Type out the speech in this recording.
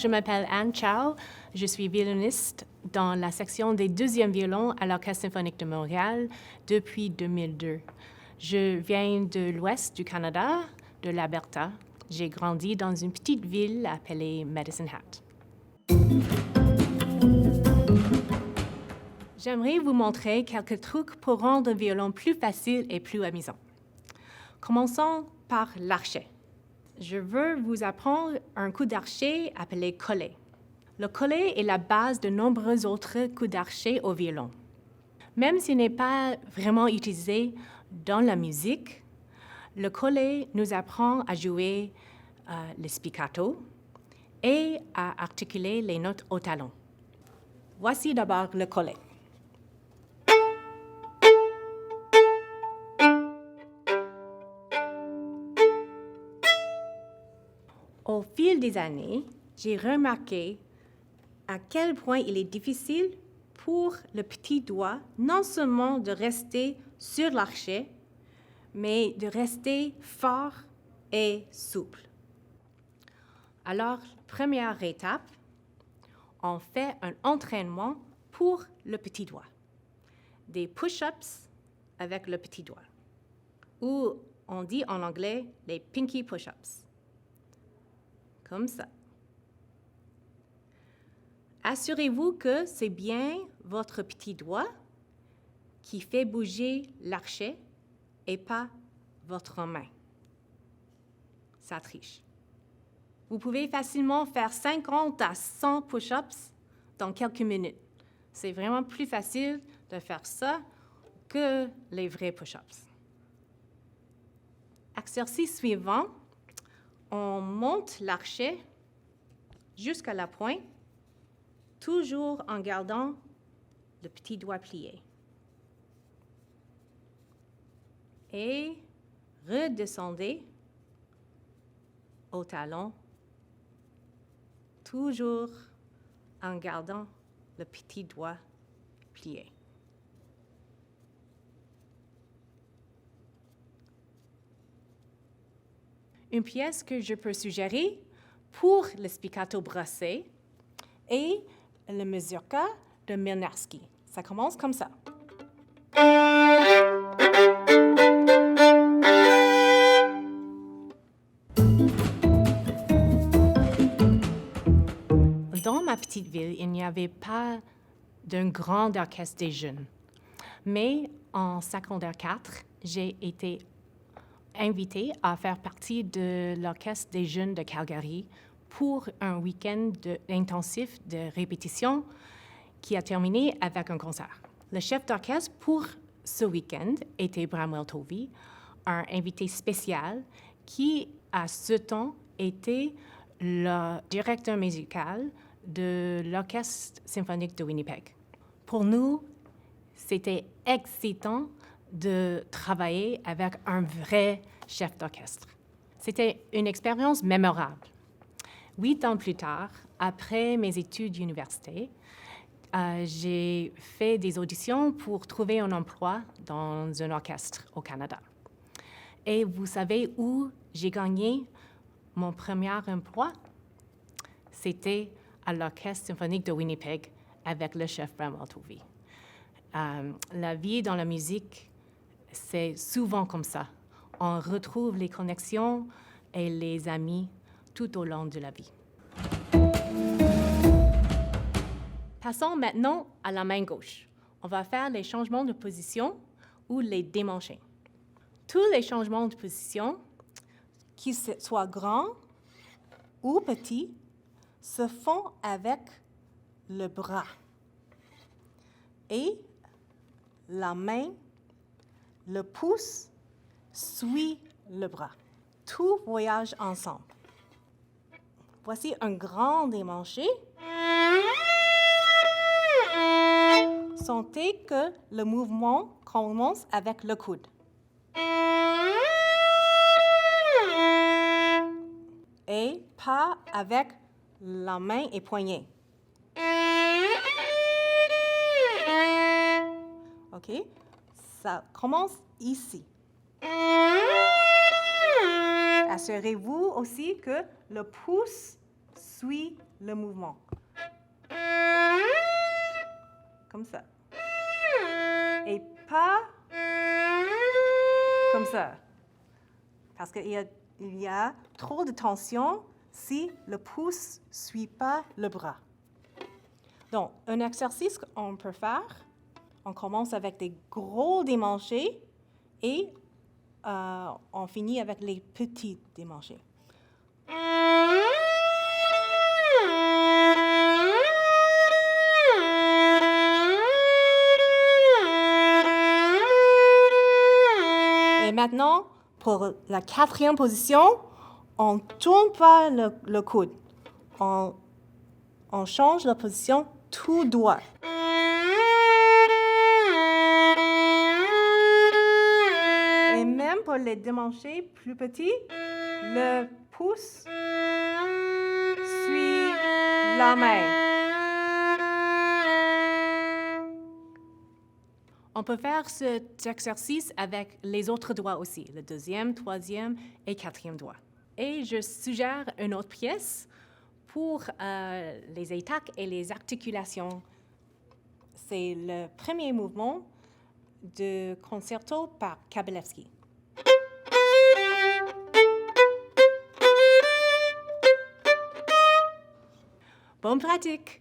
je m'appelle Anne Chow. Je suis violoniste dans la section des deuxièmes violons à l'Orchestre symphonique de Montréal depuis 2002. Je viens de l'ouest du Canada, de l'Alberta. J'ai grandi dans une petite ville appelée Medicine Hat. J'aimerais vous montrer quelques trucs pour rendre un violon plus facile et plus amusant. Commençons par l'archet. Je veux vous apprendre un coup d'archet appelé collet. Le collet est la base de nombreux autres coups d'archet au violon. Même s'il n'est pas vraiment utilisé dans la musique, le collet nous apprend à jouer le spiccato et à articuler les notes au talon. Voici d'abord le collet. Au fil des années, j'ai remarqué à quel point il est difficile pour le petit doigt non seulement de rester sur l'archet, mais de rester fort et souple. Alors, première étape, on fait un entraînement pour le petit doigt. Des push-ups avec le petit doigt, ou on dit en anglais les pinky push-ups. Comme ça. Assurez-vous que c'est bien votre petit doigt qui fait bouger l'archet et pas votre main. Ça triche. Vous pouvez facilement faire 50 à 100 push-ups dans quelques minutes. C'est vraiment plus facile de faire ça que les vrais push-ups. Exercice suivant. On monte l'archet jusqu'à la pointe, toujours en gardant le petit doigt plié. Et redescendez au talon, toujours en gardant le petit doigt plié. Une pièce que je peux suggérer pour le spiccato brossé est le mazurka de Milnarski. Ça commence comme ça. Dans ma petite ville, il n'y avait pas d'un grand orchestre des jeunes. Mais en secondaire 4, j'ai été invitée à faire partie de l'Orchestre des jeunes de Calgary pour un week-end intensif de répétition qui a terminé avec un concert. Le chef d'orchestre pour ce week-end était Bramwell Tovey, un invité spécial qui, à ce temps, était le directeur musical de l'Orchestre symphonique de Winnipeg. Pour nous, c'était excitant de travailler avec un vrai chef d'orchestre. C'était une expérience mémorable. 8 ans plus tard, après mes études d'université, j'ai fait des auditions pour trouver un emploi dans un orchestre au Canada. Et vous savez où j'ai gagné mon premier emploi? C'était à l'Orchestre symphonique de Winnipeg avec le chef Bramwell Tovey. La vie dans la musique, c'est souvent comme ça. On retrouve les connexions et les amis tout au long de la vie. Passons maintenant à la main gauche. On va faire les changements de position ou les démanchés. Tous les changements de position, qu'ils soient grands ou petits, se font avec le bras. Et la main, le pouce suit le bras. Tout voyage ensemble. Voici un grand démanché. Sentez que le mouvement commence avec le coude. Et pas avec la main et poignet. OK? Ça commence ici. Assurez-vous aussi que le pouce suit le mouvement. Comme ça. Et pas comme ça. Parce qu'il y a trop de tension si le pouce ne suit pas le bras. Donc, un exercice qu'on peut faire, on commence avec des gros démanchés et on finit avec les petits démanchés. Et maintenant, pour la 4e position, on ne tourne pas le coude. On change la position tout droit. Et même pour les démanchés plus petits, le pouce suit la main. On peut faire cet exercice avec les autres doigts aussi, le 2e, 3e et 4e doigt. Et je suggère une autre pièce pour les attaques et les articulations. C'est le premier mouvement de concerto par Kabalevsky. Bonne pratique!